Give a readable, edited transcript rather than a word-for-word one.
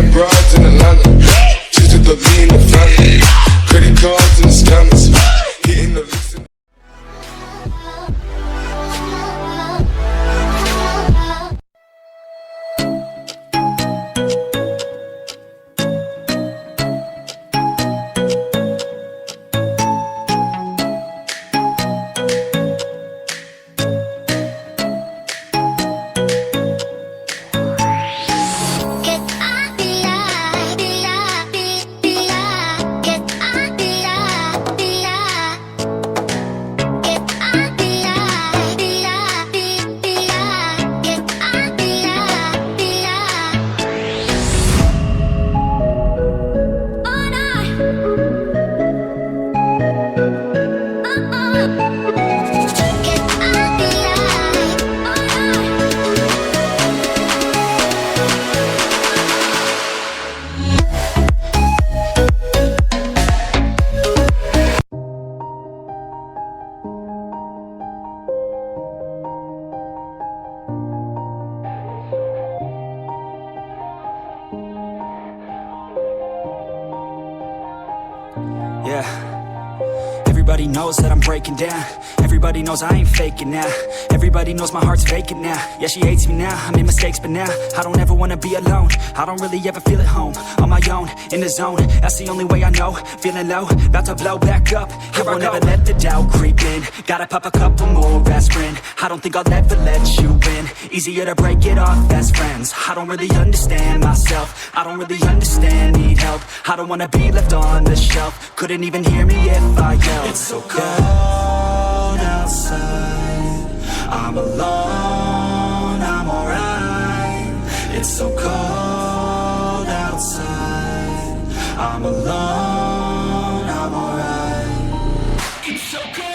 got broads in Atlanta, just to the lean the family. Credit cards and the scammers, hitting the licks in Yeah. Everybody knows that I'm breaking down. Everybody knows I ain't faking now. Everybody knows my heart's vacant now. Yeah, she hates me now, I made mistakes, but now I don't ever wanna be alone. I don't really ever feel at home. On my own, in the zone, that's the only way I know. Feeling low, about to blow back up. I won't ever let the doubt creep in. Gotta pop a couple more aspirin. I don't think I'll ever let you in. Easier to break it off best friends. I don't really understand myself. I don't really understand, need help. I don't wanna be left on the shelf. Couldn't even hear me if I yelled. It's so cold outside, I'm alone, I'm alright. It's so cold outside, I'm alone, I'm alright. It's so cold.